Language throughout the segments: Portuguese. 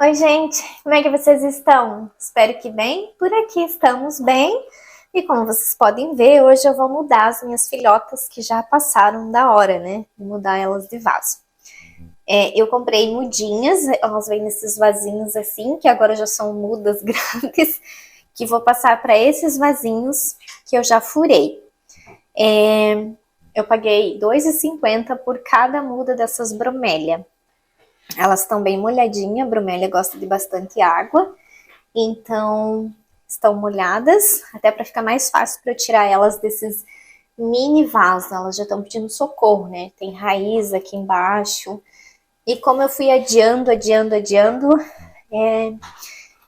Oi, gente, como é que vocês estão? Espero que bem. Por aqui estamos bem. E como vocês podem ver, hoje eu vou mudar as minhas filhotas que já passaram da hora, né? Vou mudar elas de vaso. Eu comprei mudinhas, elas vêm nesses vasinhos assim, que agora já são mudas grandes, que vou passar para esses vasinhos que eu já furei. Eu paguei R$ 2,50 por cada muda dessas bromélia. Elas estão bem molhadinhas, a bromélia gosta de bastante água, então estão molhadas, até para ficar mais fácil para eu tirar elas desses mini vasos. Elas já estão pedindo socorro, né? Tem raiz aqui embaixo. E como eu fui adiando,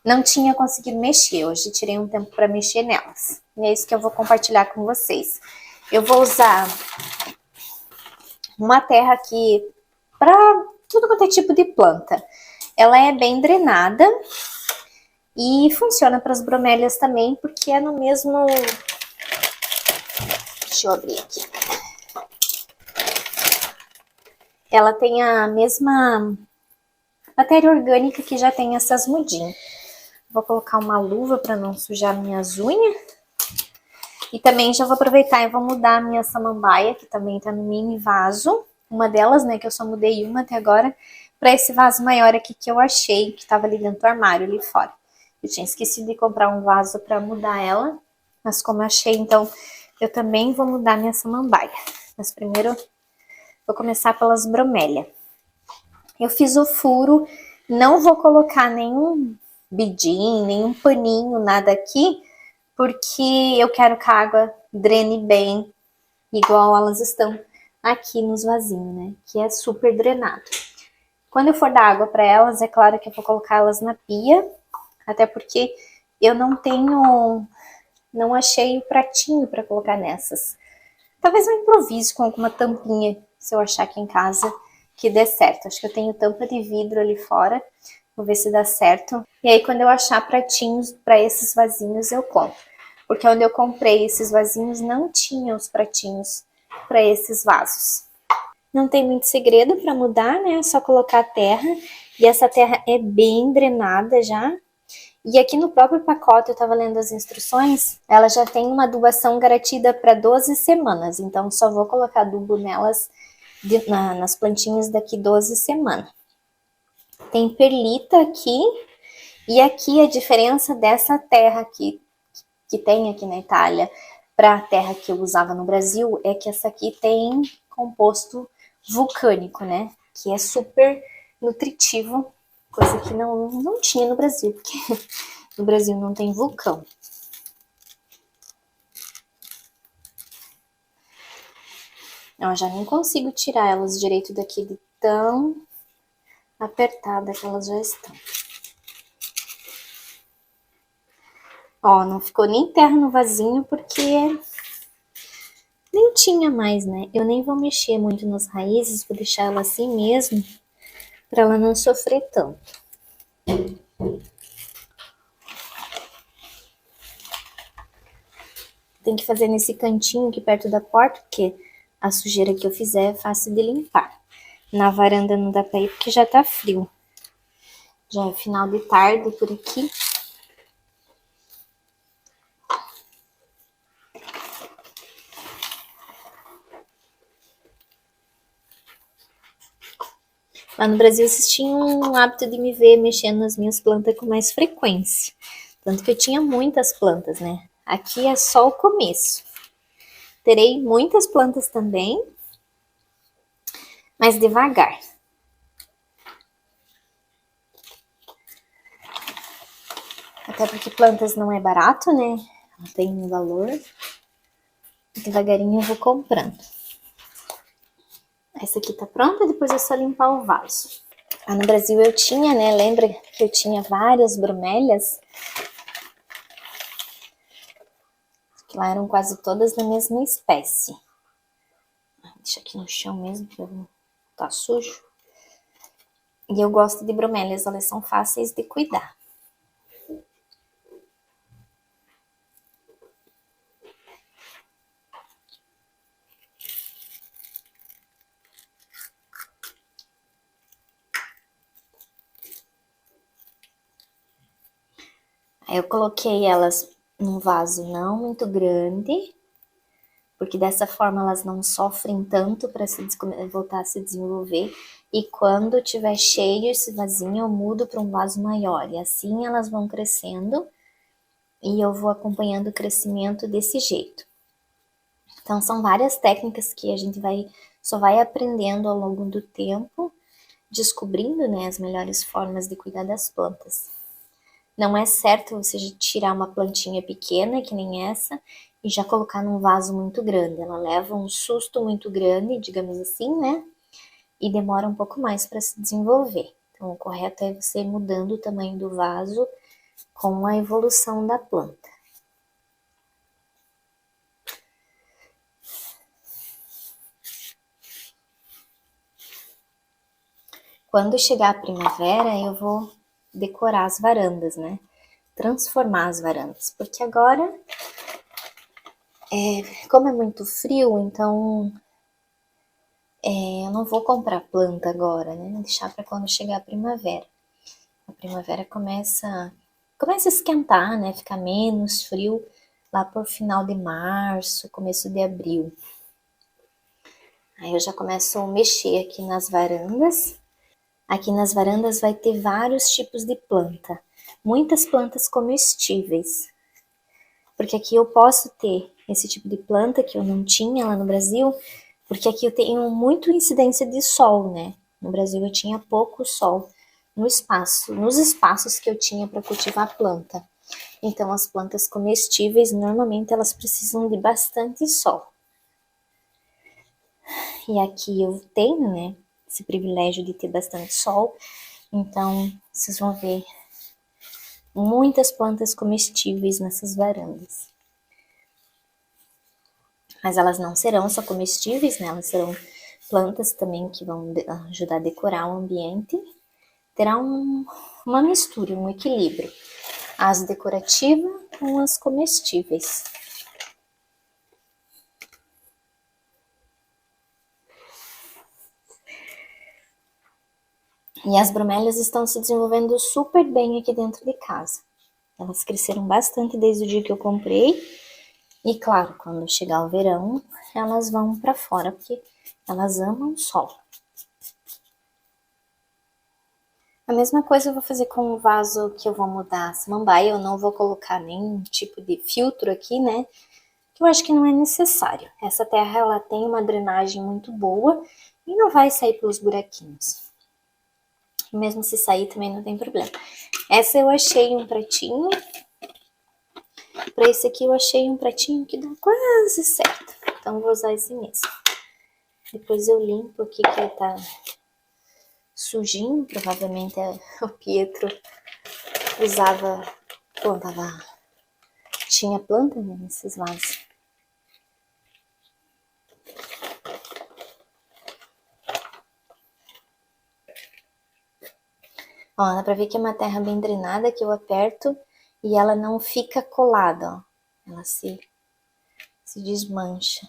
não tinha conseguido mexer. Hoje tirei um tempo para mexer nelas. E é isso que eu vou compartilhar com vocês. Eu vou usar uma terra aqui para tudo quanto é tipo de planta. Ela é bem drenada e funciona para as bromélias também, porque é no mesmo... Deixa eu abrir aqui. Ela tem a mesma matéria orgânica que já tem essas mudinhas. Vou colocar uma luva para não sujar minhas unhas. E também já vou aproveitar e vou mudar a minha samambaia, que também tá no mini vaso. Uma delas, né, que eu só mudei uma até agora, para esse vaso maior aqui que eu achei, que tava ali dentro do armário, ali fora. Eu tinha esquecido de comprar um vaso para mudar ela, mas como eu achei, então eu também vou mudar minha samambaia. Mas primeiro vou começar pelas bromélia. Eu fiz o furo, não vou colocar nenhum bidim, nenhum paninho, nada aqui, porque eu quero que a água drene bem, igual elas estão aqui nos vasinhos, né? Que é super drenado. Quando eu for dar água para elas, é claro que eu vou colocar elas na pia, até porque eu não achei o pratinho para colocar nessas. Talvez eu improvise com alguma tampinha, se eu achar aqui em casa que dê certo. Acho que eu tenho tampa de vidro ali fora, vou ver se dá certo. E aí quando eu achar pratinhos para esses vasinhos, eu compro. Porque onde eu comprei esses vasinhos não tinha os pratinhos para esses vasos. Não tem muito segredo para mudar, né? É só colocar a terra. E essa terra é bem drenada já. E aqui no próprio pacote, eu estava lendo as instruções, ela já tem uma adubação garantida para 12 semanas. Então, só vou colocar adubo nelas, nas plantinhas daqui 12 semanas. Tem perlita aqui. E aqui a diferença dessa terra aqui, que tem aqui na Itália, para a terra que eu usava no Brasil, é que essa aqui tem composto vulcânico, né? Que é super nutritivo, coisa que não tinha no Brasil, porque no Brasil não tem vulcão. Eu já nem consigo tirar elas direito daqui de tão apertada que elas já estão. Ó, não ficou nem terra no vasinho porque nem tinha mais, né? Eu nem vou mexer muito nas raízes, vou deixar ela assim mesmo, para ela não sofrer tanto. Tem que fazer nesse cantinho aqui perto da porta, porque a sujeira que eu fizer é fácil de limpar. Na varanda não dá pra ir porque já tá frio. Já é final de tarde por aqui. Lá no Brasil vocês tinham o hábito de me ver mexendo nas minhas plantas com mais frequência. Tanto que eu tinha muitas plantas, né? Aqui é só o começo. Terei muitas plantas também, mas devagar. Até porque plantas não é barato, né? Tem um valor. Devagarinho eu vou comprando. Essa aqui tá pronta, depois é só limpar o vaso. Lá no Brasil eu tinha, né? Lembra que eu tinha várias bromélias? Que lá eram quase todas da mesma espécie. Deixa aqui no chão mesmo, que tá sujo. E eu gosto de bromélias, elas são fáceis de cuidar. Aí eu coloquei elas num vaso não muito grande, porque dessa forma elas não sofrem tanto para voltar a se desenvolver. E quando tiver cheio esse vasinho, eu mudo para um vaso maior. E assim elas vão crescendo e eu vou acompanhando o crescimento desse jeito. Então são várias técnicas que a gente só vai aprendendo ao longo do tempo, descobrindo, né, as melhores formas de cuidar das plantas. Não é certo você tirar uma plantinha pequena, que nem essa, e já colocar num vaso muito grande. Ela leva um susto muito grande, digamos assim, né? E demora um pouco mais para se desenvolver. Então, o correto é você ir mudando o tamanho do vaso com a evolução da planta. Quando chegar a primavera, eu vou decorar as varandas, né? Transformar as varandas. Porque agora, como é muito frio, então eu não vou comprar planta agora, né? Deixar para quando chegar a primavera. A primavera começa a esquentar, né? Ficar menos frio lá por final de março, começo de abril. Aí eu já começo a mexer aqui nas varandas. Aqui nas varandas vai ter vários tipos de planta. Muitas plantas comestíveis. Porque aqui eu posso ter esse tipo de planta que eu não tinha lá no Brasil, porque aqui eu tenho muito incidência de sol, né? No Brasil eu tinha pouco sol nos espaços que eu tinha para cultivar planta. Então as plantas comestíveis normalmente elas precisam de bastante sol. E aqui eu tenho, né, esse privilégio de ter bastante sol. Então vocês vão ver muitas plantas comestíveis nessas varandas. Mas elas não serão só comestíveis, né? Elas serão plantas também que vão ajudar a decorar o ambiente. Terá uma mistura, um equilíbrio. As decorativas com as comestíveis. E as bromélias estão se desenvolvendo super bem aqui dentro de casa. Elas cresceram bastante desde o dia que eu comprei. E claro, quando chegar o verão, elas vão para fora, porque elas amam o sol. A mesma coisa eu vou fazer com o vaso que eu vou mudar a samambaia. Eu não vou colocar nenhum tipo de filtro aqui, né? Que eu acho que não é necessário. Essa terra, ela tem uma drenagem muito boa e não vai sair pelos buraquinhos. E mesmo se sair, também não tem problema. Essa eu achei um pratinho. Para esse aqui eu achei um pratinho que dá quase certo. Então vou usar esse mesmo. Depois eu limpo aqui que ele tá sujinho. Provavelmente o Pietro tinha planta, né, nesses vasos. Ó, dá pra ver que é uma terra bem drenada, que eu aperto e ela não fica colada, ó. Ela se desmancha.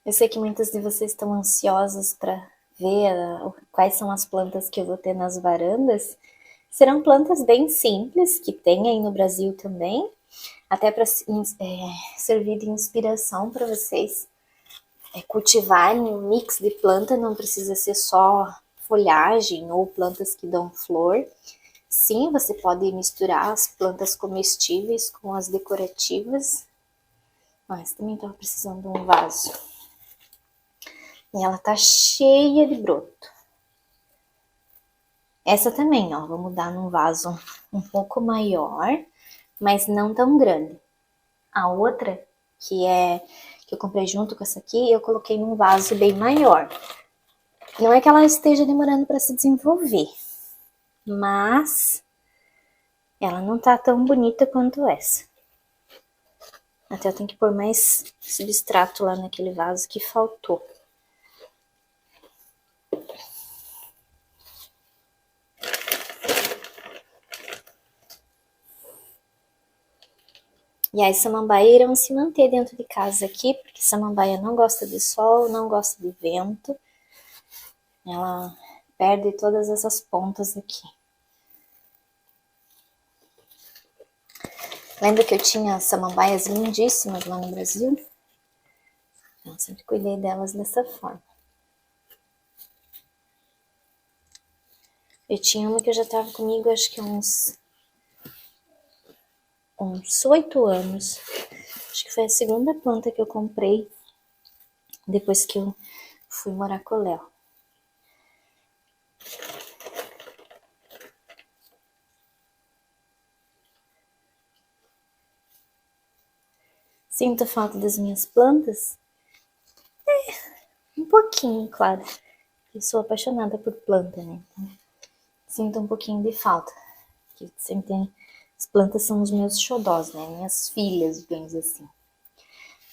Eu sei que muitas de vocês estão ansiosas para ver quais são as plantas que eu vou ter nas varandas. Serão plantas bem simples, que tem aí no Brasil também, até para servir de inspiração para vocês cultivarem um mix de planta, não precisa ser só folhagem ou plantas que dão flor. Sim, você pode misturar as plantas comestíveis com as decorativas. Mas também estava precisando de um vaso. E ela tá cheia de broto. Essa também, ó, vou mudar num vaso um pouco maior, mas não tão grande. A outra, que eu comprei junto com essa aqui, eu coloquei num vaso bem maior. Não é que ela esteja demorando para se desenvolver, mas ela não tá tão bonita quanto essa. Até eu tenho que pôr mais substrato lá naquele vaso que faltou. E as samambaias irão se manter dentro de casa aqui, porque samambaia não gosta de sol, não gosta de vento. Ela perde todas essas pontas aqui. Lembra que eu tinha samambaias lindíssimas lá no Brasil? Então, sempre cuidei delas dessa forma. Eu tinha uma que eu já tava comigo, acho que uns 8 anos. Acho que foi a segunda planta que eu comprei depois que eu fui morar com o Léo. Sinto falta das minhas plantas? Um pouquinho, claro. Eu sou apaixonada por planta, né? Então, sinto um pouquinho de falta. Que sempre tem... As plantas são os meus xodós, né? Minhas filhas, digamos assim.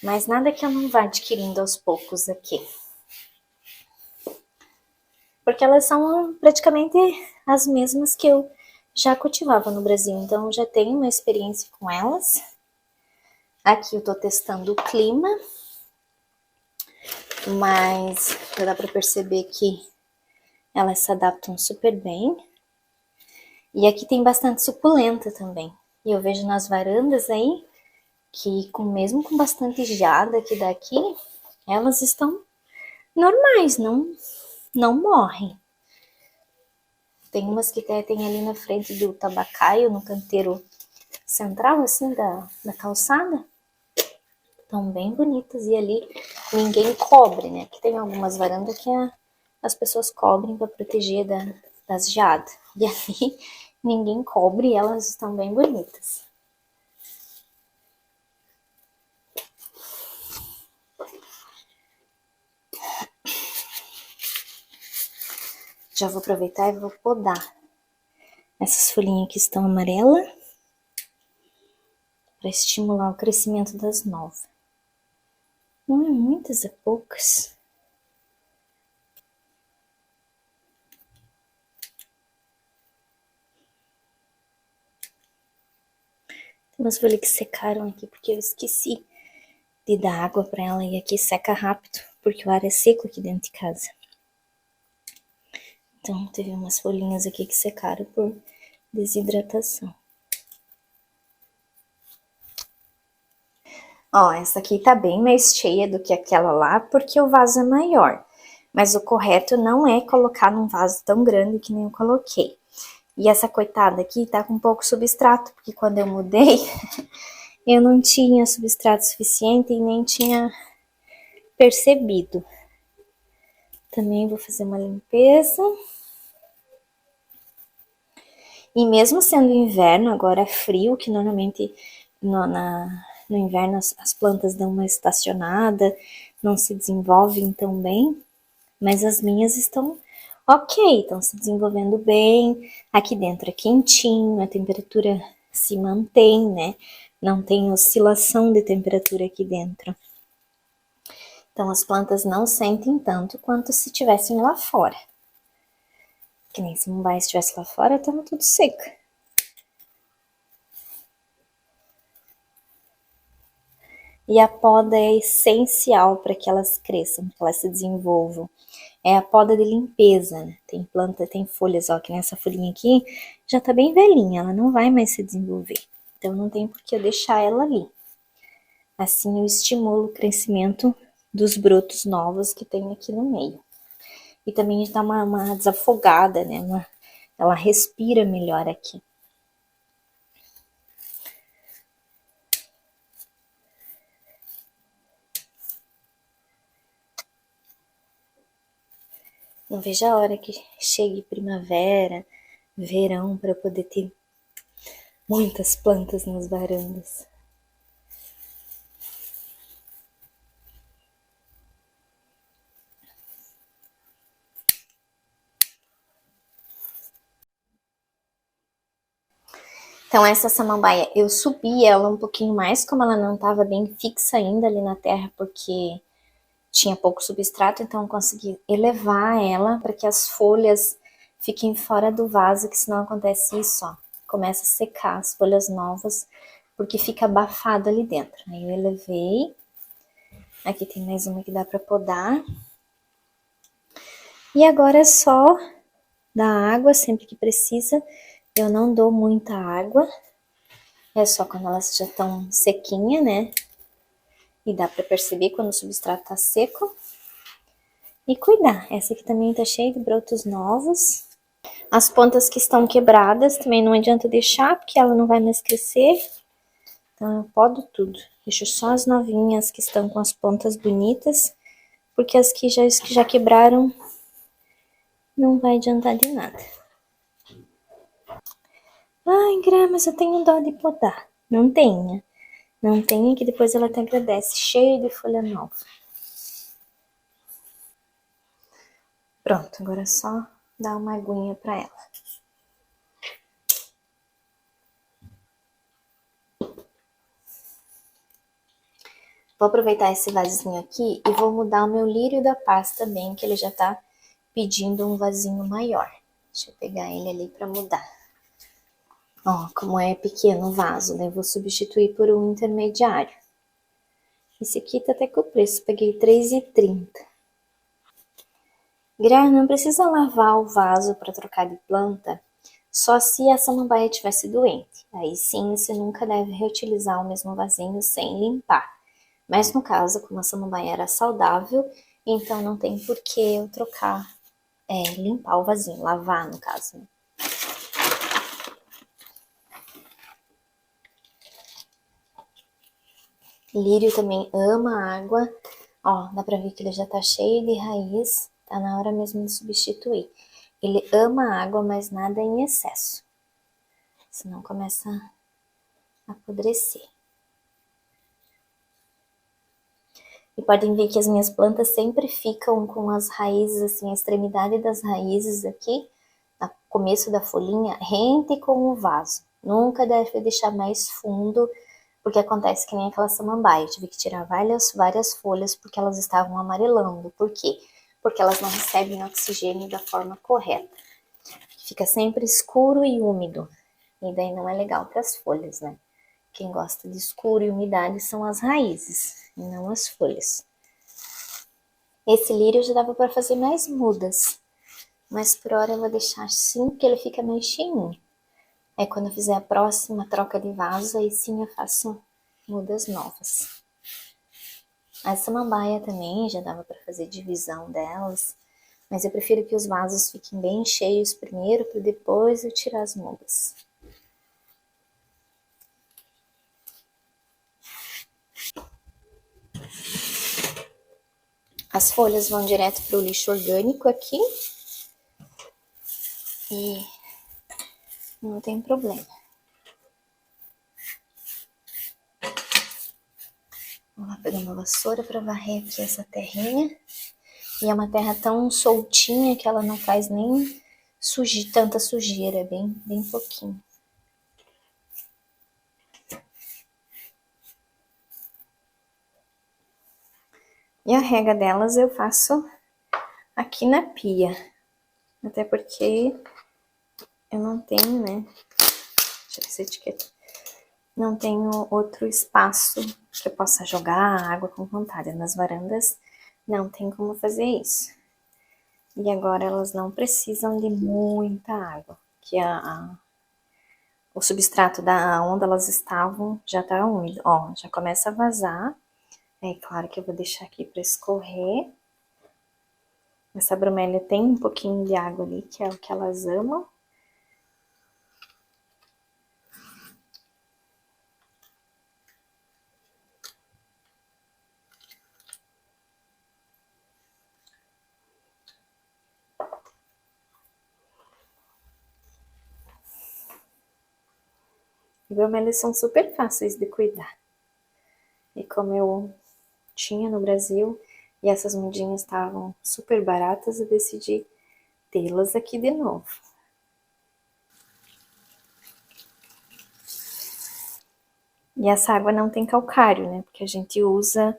Mas nada que eu não vá adquirindo aos poucos aqui. Porque elas são praticamente as mesmas que eu já cultivava no Brasil. Então, eu já tenho uma experiência com elas. Aqui eu tô testando o clima. Mas já dá pra perceber que elas se adaptam super bem. E aqui tem bastante suculenta também. E eu vejo nas varandas aí que mesmo com bastante geada que daqui, elas estão normais, não morrem. Tem umas que tem ali na frente do tabacaio, no canteiro central, assim, da calçada. Estão bem bonitas. E ali ninguém cobre, né? Porque tem algumas varandas que as pessoas cobrem para proteger das geadas. E ali ninguém cobre e elas estão bem bonitas. Já vou aproveitar e vou podar essas folhinhas que estão amarelas para estimular o crescimento das novas. Não é muitas, é poucas. Tem umas folhas que secaram aqui porque eu esqueci de dar água para ela e aqui seca rápido porque o ar é seco aqui dentro de casa. Então teve umas folhinhas aqui que secaram por desidratação. Ó, essa aqui tá bem mais cheia do que aquela lá, porque o vaso é maior. Mas o correto não é colocar num vaso tão grande que nem eu coloquei. E essa coitada aqui tá com pouco substrato, porque quando eu mudei, eu não tinha substrato suficiente e nem tinha percebido. Também vou fazer uma limpeza. E mesmo sendo inverno, agora é frio, que normalmente no inverno as plantas dão uma estacionada, não se desenvolvem tão bem, mas as minhas estão ok, estão se desenvolvendo bem. Aqui dentro é quentinho, a temperatura se mantém, né? Não tem oscilação de temperatura aqui dentro. Então as plantas não sentem tanto quanto se estivessem lá fora. Que nem se Mumbai estivesse lá fora, tava tudo seco. E a poda é essencial para que elas cresçam, para que elas se desenvolvam. É a poda de limpeza, né? Tem planta, tem folhas, ó, que nessa folhinha aqui já tá bem velhinha, ela não vai mais se desenvolver. Então não tem por que eu deixar ela ali. Assim eu estimulo o crescimento dos brotos novos que tem aqui no meio. E também dá uma desafogada, né? Ela respira melhor aqui. Não vejo a hora que chegue primavera, verão, para eu poder ter muitas plantas nas varandas. Então essa samambaia, eu subi ela um pouquinho mais, como ela não estava bem fixa ainda ali na terra, porque tinha pouco substrato, então eu consegui elevar ela para que as folhas fiquem fora do vaso, que senão acontece isso, ó. Começa a secar as folhas novas, porque fica abafado ali dentro. Aí eu elevei. Aqui tem mais uma que dá para podar. E agora é só dar água sempre que precisa. Eu não dou muita água, é só quando elas já estão sequinhas, né? E dá pra perceber quando o substrato tá seco. E cuidar. Essa aqui também tá cheia de brotos novos. As pontas que estão quebradas também não adianta deixar, porque ela não vai mais crescer. Então eu podo tudo. Deixo só as novinhas que estão com as pontas bonitas, porque as que já quebraram não vai adiantar de nada. Ai, Gra, mas eu tenho dó de podar. Não tenha. Não tenha, que depois ela te agradece, cheio de folha nova. Pronto, agora é só dar uma aguinha pra ela. Vou aproveitar esse vasinho aqui e vou mudar o meu lírio da paz também, que ele já tá pedindo um vasinho maior. Deixa eu pegar ele ali pra mudar. Ó, como é pequeno o vaso, né? Vou substituir por um intermediário. Esse aqui tá até com o preço, peguei R$3,30. Gra, não precisa lavar o vaso para trocar de planta, só se a samambaia estivesse doente. Aí sim, você nunca deve reutilizar o mesmo vasinho sem limpar. Mas no caso, como a samambaia era saudável, então não tem por que eu trocar, limpar o vasinho, lavar no caso, né? Lírio também ama água. Ó, dá pra ver que ele já tá cheio de raiz. Tá na hora mesmo de substituir. Ele ama água, mas nada em excesso. Senão começa a apodrecer. E podem ver que as minhas plantas sempre ficam com as raízes, assim, a extremidade das raízes aqui, no começo da folhinha, rente com o vaso. Nunca deve deixar mais fundo, porque acontece que nem aquela samambaia. Eu tive que tirar várias folhas porque elas estavam amarelando. Por quê? Porque elas não recebem oxigênio da forma correta. Fica sempre escuro e úmido. E daí não é legal para as folhas, né? Quem gosta de escuro e umidade são as raízes, e não as folhas. Esse lírio já dava para fazer mais mudas, mas por hora eu vou deixar assim, porque ele fica meio cheinho. Aí quando eu fizer a próxima troca de vaso, aí sim eu faço mudas novas. A samambaia também já dava para fazer divisão delas, mas eu prefiro que os vasos fiquem bem cheios primeiro, para depois eu tirar as mudas. As folhas vão direto para o lixo orgânico aqui e não tem problema. Vou lá pegar uma vassoura para varrer aqui essa terrinha. E é uma terra tão soltinha que ela não faz nem tanta sujeira, é bem pouquinho. E a rega delas eu faço aqui na pia. Até porque eu não tenho, né? Deixa eu ver essa etiqueta. Não tenho outro espaço que eu possa jogar água com vontade. Nas varandas não tem como fazer isso. E agora elas não precisam de muita água, que o substrato da onde elas estavam já tá úmido. Ó, já começa a vazar. É claro que eu vou deixar aqui para escorrer. Essa bromélia tem um pouquinho de água ali, que é o que elas amam. E bromélias são super fáceis de cuidar. E como eu tinha no Brasil e essas mudinhas estavam super baratas, eu decidi tê-las aqui de novo. E essa água não tem calcário, né? Porque a gente usa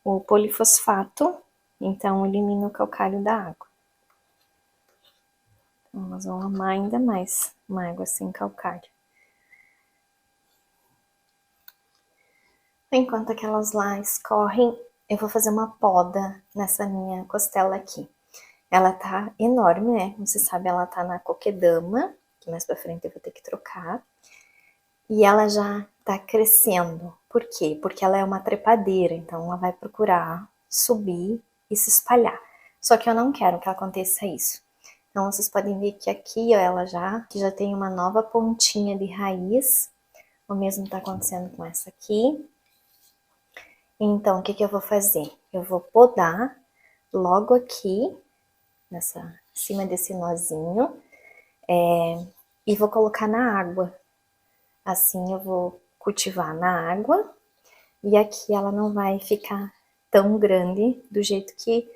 o polifosfato, então elimina o calcário da água. Então elas vão amar ainda mais uma água sem calcário. Enquanto aquelas lá escorrem, eu vou fazer uma poda nessa minha costela aqui. Ela tá enorme, né? Como você sabe, ela tá na coquedama, que mais pra frente eu vou ter que trocar. E ela já tá crescendo. Por quê? Porque ela é uma trepadeira, então ela vai procurar subir e se espalhar. Só que eu não quero que aconteça isso. Então vocês podem ver que aqui, ó, ela já tem uma nova pontinha de raiz. O mesmo tá acontecendo com essa aqui. Então, o que eu vou fazer? Eu vou podar logo aqui, em cima desse nozinho, e vou colocar na água. Assim eu vou cultivar na água, e aqui ela não vai ficar tão grande do jeito que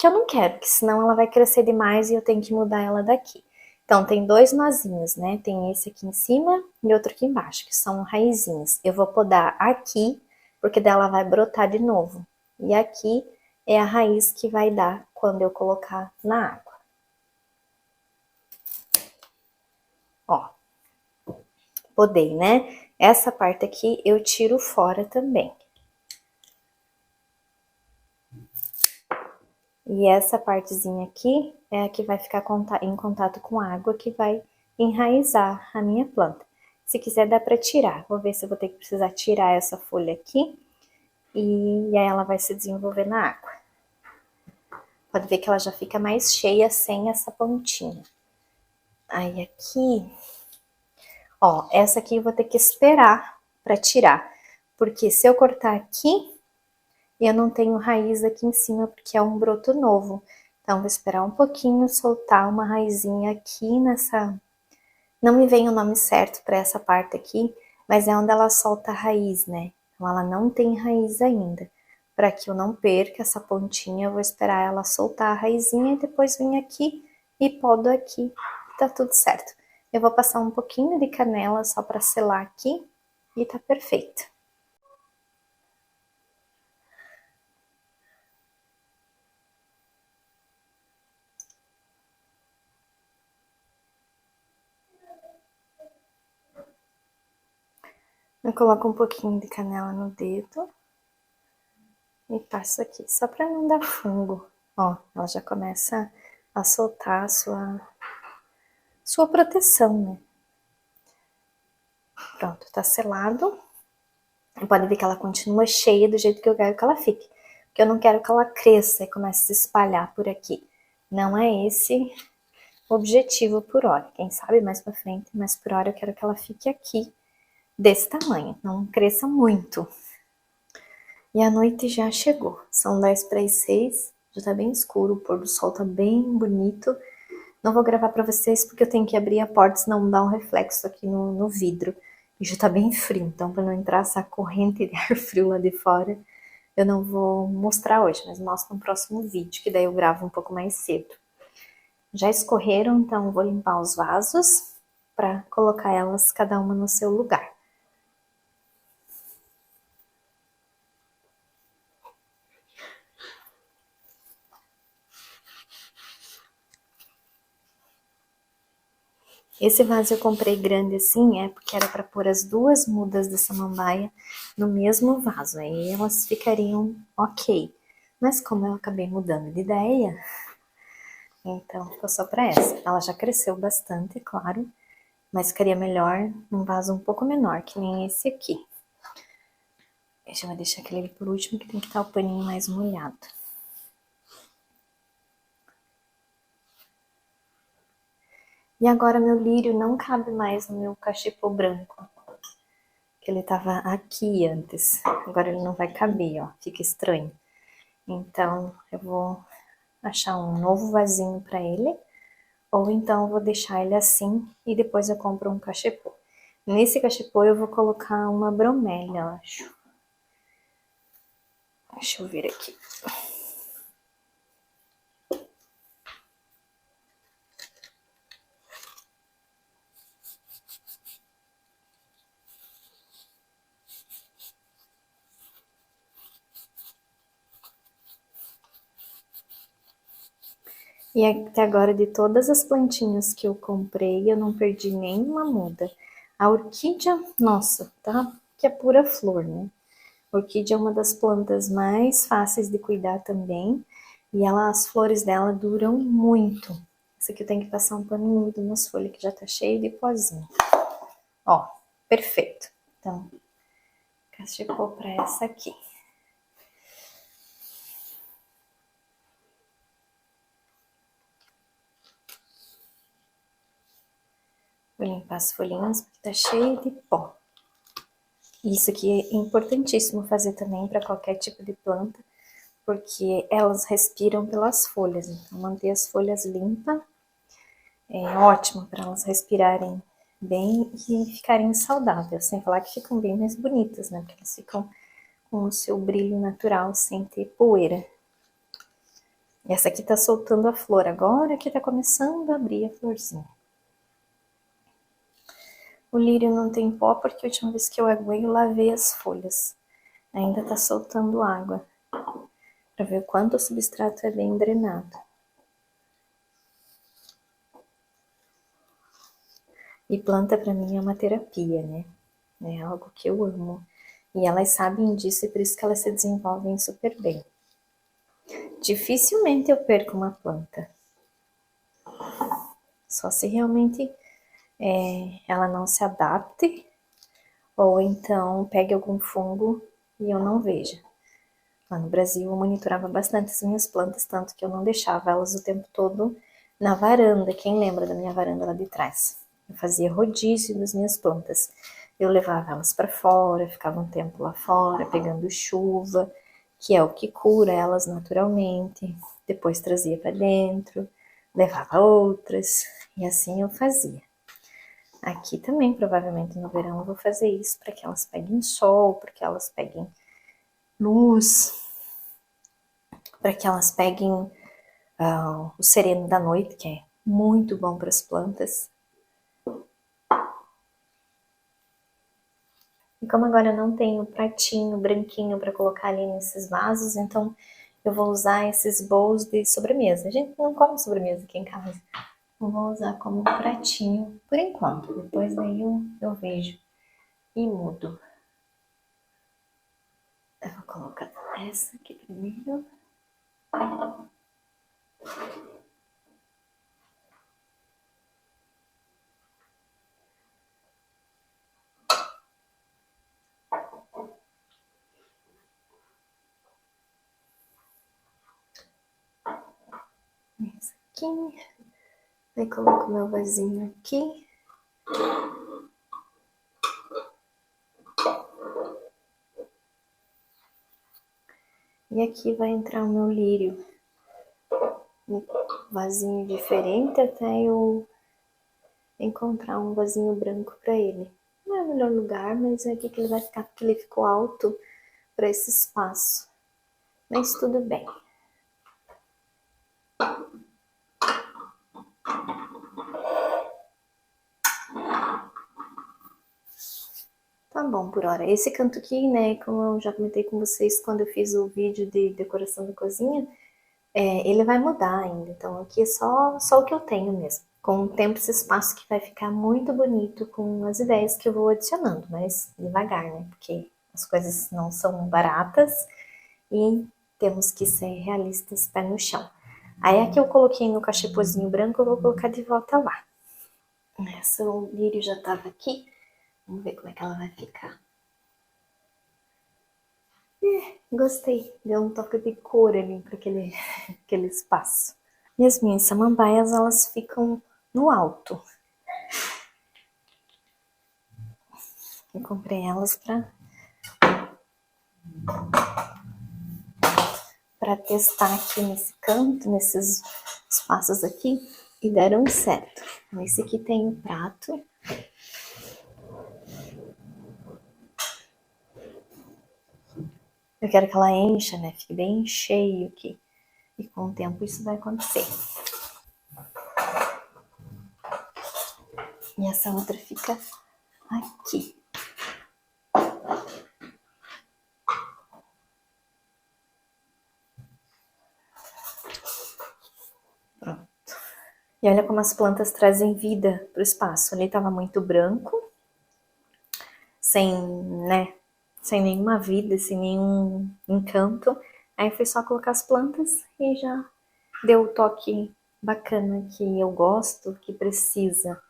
eu não quero, porque senão ela vai crescer demais e eu tenho que mudar ela daqui. Então, tem dois nozinhos, né? Tem esse aqui em cima e outro aqui embaixo, que são raizinhas. Eu vou podar aqui, porque dela vai brotar de novo. E aqui é a raiz que vai dar quando eu colocar na água. Ó, podei, né? Essa parte aqui eu tiro fora também. E essa partezinha aqui é a que vai ficar em contato com a água, que vai enraizar a minha planta. Se quiser dá para tirar. Vou ver se eu vou ter que precisar tirar essa folha aqui. E aí ela vai se desenvolver na água. Pode ver que ela já fica mais cheia sem essa pontinha. Aí aqui, ó, essa aqui eu vou ter que esperar para tirar. Porque se eu cortar aqui, eu não tenho raiz aqui em cima, porque é um broto novo. Então, vou esperar um pouquinho, soltar uma raizinha aqui nessa... Não me vem o nome certo para essa parte aqui, mas é onde ela solta a raiz, né? Então, ela não tem raiz ainda. Para que eu não perca essa pontinha, eu vou esperar ela soltar a raizinha e depois vim aqui e podo aqui. Tá tudo certo. Eu vou passar um pouquinho de canela só para selar aqui e tá perfeito. Eu coloco um pouquinho de canela no dedo e passo aqui, só para não dar fungo. Ó, ela já começa a soltar a sua proteção, né? Pronto, tá selado. Pode ver que ela continua cheia do jeito que eu quero que ela fique. Porque eu não quero que ela cresça e comece a se espalhar por aqui. Não é esse o objetivo por hora. Quem sabe mais pra frente, mas por hora eu quero que ela fique aqui, desse tamanho. Não cresça muito. E a noite já chegou. São 10 para as 6. Já tá bem escuro, o pôr do sol tá bem bonito. Não vou gravar pra vocês porque eu tenho que abrir a porta, senão dá um reflexo aqui no vidro. E já tá bem frio, então pra não entrar essa corrente de ar frio lá de fora, eu não vou mostrar hoje, mas mostro no próximo vídeo, que daí eu gravo um pouco mais cedo. Já escorreram, então vou limpar os vasos pra colocar elas cada uma no seu lugar. Esse vaso eu comprei grande assim, porque era para pôr as duas mudas da samambaia no mesmo vaso, aí elas ficariam ok. Mas como eu acabei mudando de ideia, então ficou só para essa. Ela já cresceu bastante, claro, mas ficaria melhor num vaso um pouco menor, que nem esse aqui. Deixa eu deixar aquele ali por último, que tem que estar o paninho mais molhado. E agora meu lírio não cabe mais no meu cachepô branco, que ele tava aqui antes. Agora ele não vai caber, ó, fica estranho. Então eu vou achar um novo vasinho para ele, ou então eu vou deixar ele assim e depois eu compro um cachepô. Nesse cachepô eu vou colocar uma bromélia, eu acho. Deixa eu ver aqui. E até agora, de todas as plantinhas que eu comprei, eu não perdi nenhuma muda. A orquídea, nossa, tá? Que é pura flor, né? A orquídea é uma das plantas mais fáceis de cuidar também. E as flores dela duram muito. Essa aqui eu tenho que passar um pano úmido nas folhas, que já tá cheio de pozinho. Ó, perfeito. Então, cachepou pra essa aqui. Vou limpar as folhinhas, porque tá cheio de pó. Isso aqui é importantíssimo fazer também para qualquer tipo de planta, porque elas respiram pelas folhas. Então, manter as folhas limpas é ótimo para elas respirarem bem e ficarem saudáveis. Sem falar que ficam bem mais bonitas, né? Porque elas ficam com o seu brilho natural, sem ter poeira. E essa aqui tá soltando a flor agora, que tá começando a abrir a florzinha. O lírio não tem pó porque a última vez que eu aguei eu lavei as folhas. Ainda tá soltando água. Pra ver o quanto o substrato é bem drenado. E planta pra mim é uma terapia, né? É algo que eu amo. E elas sabem disso e por isso que elas se desenvolvem super bem. Dificilmente eu perco uma planta. Só se realmente ela não se adapte ou então pegue algum fungo e eu não veja. Lá no Brasil eu monitorava bastante as minhas plantas, tanto que eu não deixava elas o tempo todo na varanda. Quem lembra da minha varanda lá de trás? Eu fazia rodízio das minhas plantas. Eu levava elas para fora, ficava um tempo lá fora, pegando chuva, que é o que cura elas naturalmente. Depois trazia para dentro, levava outras, e assim eu fazia. Aqui também, provavelmente no verão, eu vou fazer isso para que elas peguem sol, para que elas peguem luz, para que elas peguem o sereno da noite, que é muito bom para as plantas. E como agora eu não tenho pratinho branquinho para colocar ali nesses vasos, então eu vou usar esses bowls de sobremesa. A gente não come sobremesa aqui em casa. Eu vou usar como pratinho por enquanto. Depois daí eu vejo e mudo. Eu vou colocar essa aqui primeiro. Essa aqui. Aí coloco meu vasinho aqui. E aqui vai entrar o meu lírio. Um vasinho diferente até eu encontrar um vasinho branco para ele. Não é o melhor lugar, mas é aqui que ele vai ficar, porque ele ficou alto para esse espaço. Mas tudo bem. Tá bom por hora. Esse canto aqui, né, como eu já comentei com vocês quando eu fiz o vídeo de decoração da cozinha, ele vai mudar ainda. Então aqui é só o que eu tenho mesmo. Com o tempo esse espaço que vai ficar muito bonito com as ideias que eu vou adicionando, mas devagar, né, porque as coisas não são baratas e temos que ser realistas, pé no chão. Aí a que eu coloquei no cachepozinho branco, eu vou colocar de volta lá. Essa o lírio já tava aqui. Vamos ver como é que ela vai ficar. Gostei. Deu um toque de cor ali para aquele espaço. E as minhas samambaias, elas ficam no alto. Eu comprei elas para testar aqui nesse canto, nesses espaços aqui, e deram certo. Esse aqui tem o prato. Eu quero que ela encha, né? Fique bem cheio aqui. E com o tempo isso vai acontecer. E essa outra fica aqui. Pronto. E olha como as plantas trazem vida para o espaço. Ali estava muito branco, sem nenhuma vida, sem nenhum encanto. Aí foi só colocar as plantas e já deu o toque bacana que eu gosto, que precisa.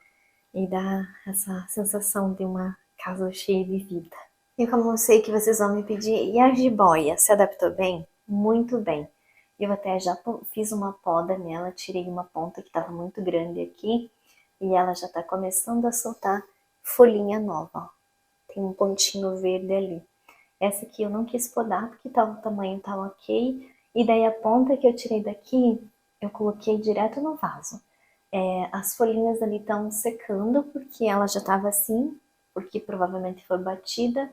E dá essa sensação de uma casa cheia de vida. E como eu sei que vocês vão me pedir, e a jiboia, se adaptou bem? Muito bem. Eu até já fiz uma poda nela, tirei uma ponta que estava muito grande aqui, e ela já está começando a soltar folhinha nova, ó. Tem um pontinho verde ali. Essa aqui eu não quis podar, porque o tamanho tá ok, e daí a ponta que eu tirei daqui, eu coloquei direto no vaso. As folhinhas ali estão secando, porque ela já estava assim, porque provavelmente foi batida.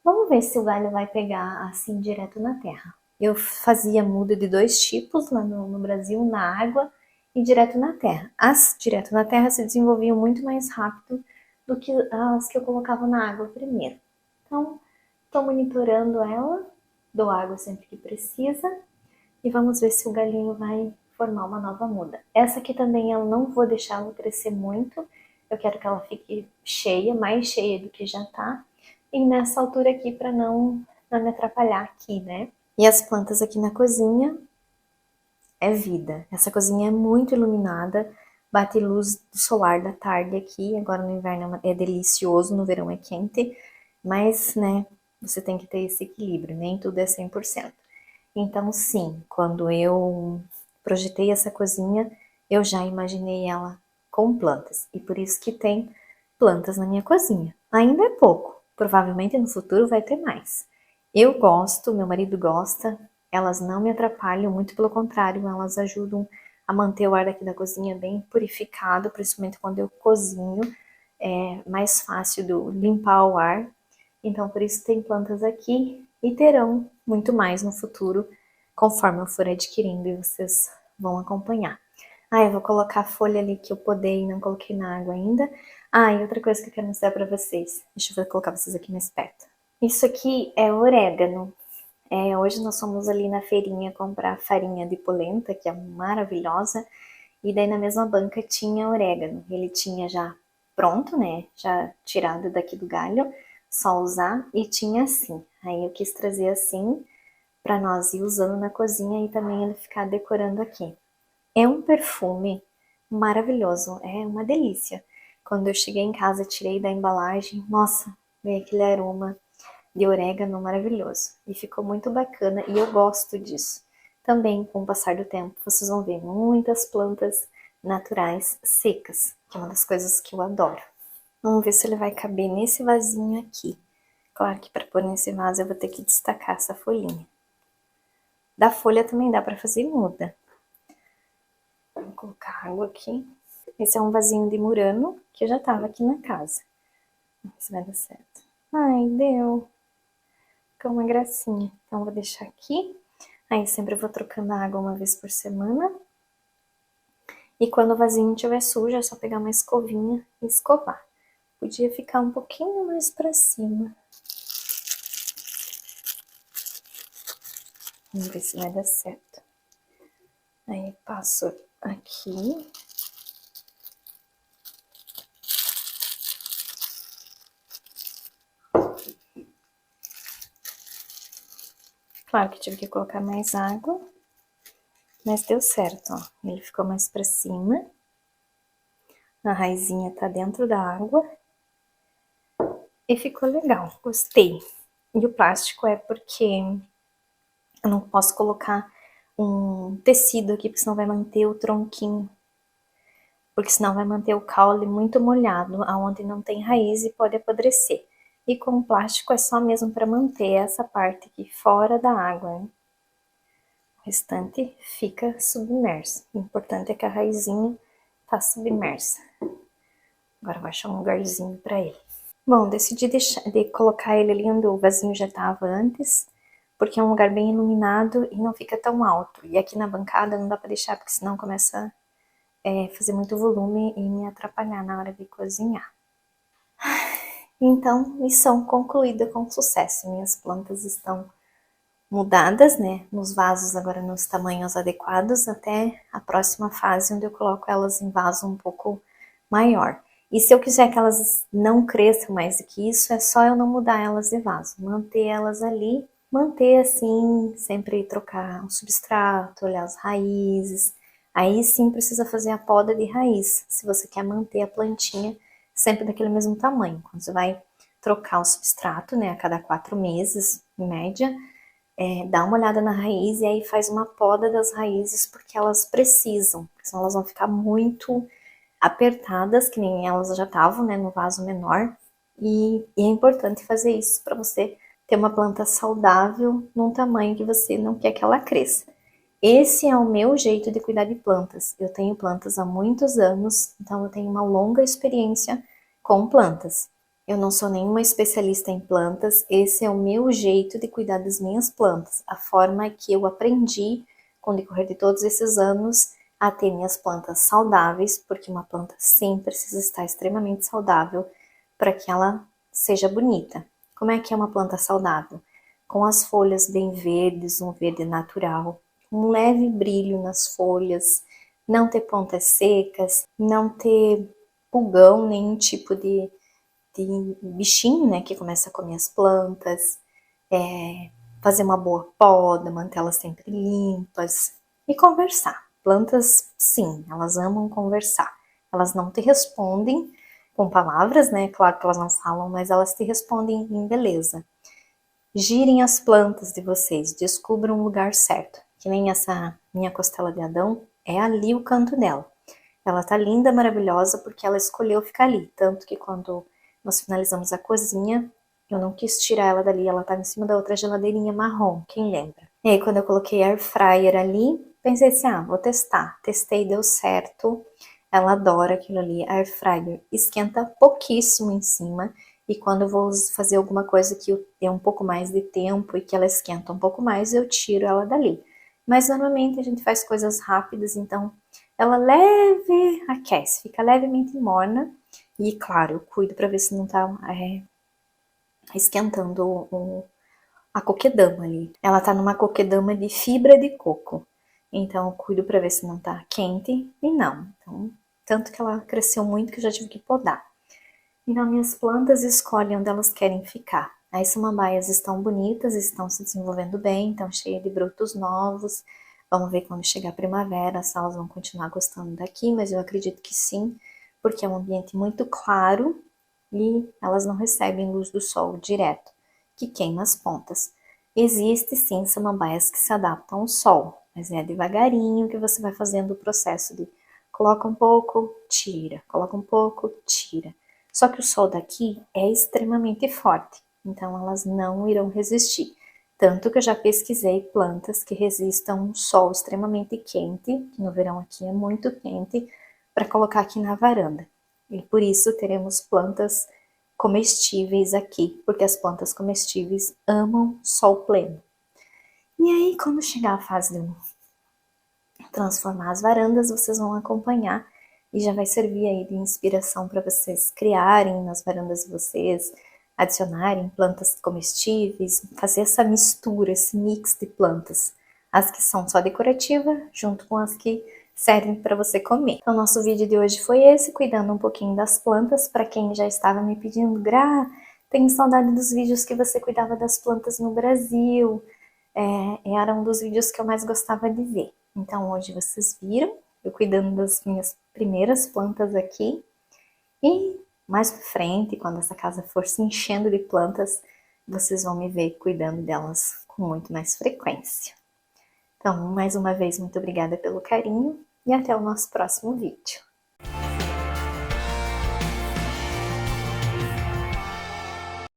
Vamos ver se o galho vai pegar assim direto na terra. Eu fazia muda de 2 tipos lá no Brasil, na água e direto na terra. As direto na terra se desenvolviam muito mais rápido do que as que eu colocava na água primeiro. Então, estou monitorando ela, dou água sempre que precisa e vamos ver se o galinho vai formar uma nova muda. Essa aqui também eu não vou deixar ela crescer muito, eu quero que ela fique cheia, mais cheia do que já tá, e nessa altura aqui para não me atrapalhar aqui, né? E as plantas aqui na cozinha é vida. Essa cozinha é muito iluminada, bate luz solar da tarde aqui, agora no inverno é delicioso, no verão é quente, mas, né, você tem que ter esse equilíbrio, nem tudo é 100%. Então, sim, quando eu projetei essa cozinha, eu já imaginei ela com plantas. E por isso que tem plantas na minha cozinha. Ainda é pouco, provavelmente no futuro vai ter mais. Eu gosto, meu marido gosta, elas não me atrapalham, muito pelo contrário, elas ajudam a manter o ar daqui da cozinha bem purificado, principalmente quando eu cozinho, é mais fácil de limpar o ar. Então, por isso tem plantas aqui e terão muito mais no futuro, conforme eu for adquirindo e vocês vão acompanhar. Eu vou colocar a folha ali que eu podei e não coloquei na água ainda. E outra coisa que eu quero mostrar pra vocês. Deixa eu colocar vocês aqui mais perto. Isso aqui é orégano. Hoje nós fomos ali na feirinha comprar farinha de polenta, que é maravilhosa. E daí na mesma banca tinha orégano. Ele tinha já pronto, né? Já tirado daqui do galho, só usar. E tinha assim. Aí eu quis trazer assim para nós ir usando na cozinha e também ele ficar decorando aqui. É um perfume maravilhoso, é uma delícia. Quando eu cheguei em casa, tirei da embalagem, nossa, veio aquele aroma de orégano maravilhoso. E ficou muito bacana e eu gosto disso. Também, com o passar do tempo, vocês vão ver muitas plantas naturais secas, que é uma das coisas que eu adoro. Vamos ver se ele vai caber nesse vasinho aqui. Claro que para pôr nesse vaso eu vou ter que destacar essa folhinha. Da folha também dá para fazer muda. Vou colocar água aqui. Esse é um vasinho de murano que eu já tava aqui na casa. Vamos ver se vai dar certo. Ai, deu. Ficou uma gracinha. Então, vou deixar aqui. Aí, sempre eu vou trocando a água uma vez por semana. E quando o vasinho estiver sujo, é só pegar uma escovinha e escovar. Podia ficar um pouquinho mais pra cima. Vamos ver se vai dar certo. Aí, passo aqui. Claro que tive que colocar mais água, mas deu certo, ó. Ele ficou mais pra cima. A raizinha tá dentro da água. E ficou legal, gostei. E o plástico é porque eu não posso colocar um tecido aqui, porque senão vai manter o tronquinho. Porque senão vai manter o caule muito molhado, aonde não tem raiz e pode apodrecer. E com o plástico é só mesmo para manter essa parte aqui fora da água, né? O restante fica submerso. O importante é que a raizinha tá submersa. Agora eu vou achar um lugarzinho para ele. Bom, decidi de colocar ele ali onde o vasinho já estava antes, porque é um lugar bem iluminado e não fica tão alto. E aqui na bancada não dá para deixar, porque senão começa a fazer muito volume e me atrapalhar na hora de cozinhar. Então, missão concluída com sucesso. Minhas plantas estão mudadas, né? Nos vasos agora nos tamanhos adequados, até a próxima fase, onde eu coloco elas em vaso um pouco maior. E se eu quiser que elas não cresçam mais do que isso, é só eu não mudar elas de vaso, manter elas ali manter assim, sempre trocar o substrato, olhar as raízes. Aí sim precisa fazer a poda de raiz, se você quer manter a plantinha sempre daquele mesmo tamanho. Quando você vai trocar o substrato, né, a cada 4 meses, em média, dá uma olhada na raiz e aí faz uma poda das raízes, porque elas precisam, porque senão elas vão ficar muito apertadas, que nem elas já estavam, né, no vaso menor. E é importante fazer isso para você ter uma planta saudável num tamanho que você não quer que ela cresça. Esse é o meu jeito de cuidar de plantas. Eu tenho plantas há muitos anos, então eu tenho uma longa experiência com plantas. Eu não sou nenhuma especialista em plantas, esse é o meu jeito de cuidar das minhas plantas, a forma que eu aprendi com o decorrer de todos esses anos a ter minhas plantas saudáveis, porque uma planta sim precisa estar extremamente saudável para que ela seja bonita. Como é que é uma planta saudável? Com as folhas bem verdes, um verde natural, um leve brilho nas folhas, não ter pontas secas, não ter pulgão, nenhum tipo de bichinho, né, que começa a comer as plantas, fazer uma boa poda, mantê-las sempre limpas e conversar. Plantas, sim, elas amam conversar. Elas não te respondem com palavras, né? Claro que elas não falam, mas elas te respondem em beleza. Girem as plantas de vocês, descubram um lugar certo. Que nem essa minha costela de Adão, é ali o canto dela. Ela tá linda, maravilhosa, porque ela escolheu ficar ali. Tanto que quando nós finalizamos a cozinha, eu não quis tirar ela dali, ela tava em cima da outra geladeirinha marrom, quem lembra? E aí, quando eu coloquei a air fryer ali, pensei assim, vou testar. Testei, deu certo. Ela adora aquilo ali. A air fryer esquenta pouquíssimo em cima. E quando eu vou fazer alguma coisa que eu tenho um pouco mais de tempo e que ela esquenta um pouco mais, eu tiro ela dali. Mas normalmente a gente faz coisas rápidas, então ela aquece, fica levemente morna. E claro, eu cuido para ver se não tá esquentando a coquedama ali. Ela tá numa coquedama de fibra de coco. Então eu cuido para ver se não tá quente e não. Então, tanto que ela cresceu muito que eu já tive que podar. Então minhas plantas escolhem onde elas querem ficar. As samambaias estão bonitas, estão se desenvolvendo bem, estão cheias de brotos novos. Vamos ver quando chegar a primavera se elas vão continuar gostando daqui, mas eu acredito que sim, porque é um ambiente muito claro e elas não recebem luz do sol direto, que queima as pontas. Existe sim samambaias que se adaptam ao sol, mas é devagarinho que você vai fazendo o processo de coloca um pouco, tira, coloca um pouco, tira. Só que o sol daqui é extremamente forte, então elas não irão resistir. Tanto que eu já pesquisei plantas que resistam a um sol extremamente quente, que no verão aqui é muito quente, para colocar aqui na varanda. E por isso teremos plantas comestíveis aqui, porque as plantas comestíveis amam sol pleno. E aí, quando chegar a fase de transformar as varandas, vocês vão acompanhar e já vai servir aí de inspiração para vocês criarem nas varandas de vocês, adicionarem plantas comestíveis, fazer essa mistura, esse mix de plantas, as que são só decorativa junto com as que servem para você comer. Então, nosso vídeo de hoje foi esse, cuidando um pouquinho das plantas. Para quem já estava me pedindo, Gra, tenho saudade dos vídeos que você cuidava das plantas no Brasil. Era um dos vídeos que eu mais gostava de ver. Então hoje vocês viram eu cuidando das minhas primeiras plantas aqui. E mais pra frente, quando essa casa for se enchendo de plantas, vocês vão me ver cuidando delas com muito mais frequência. Então, mais uma vez, muito obrigada pelo carinho e até o nosso próximo vídeo.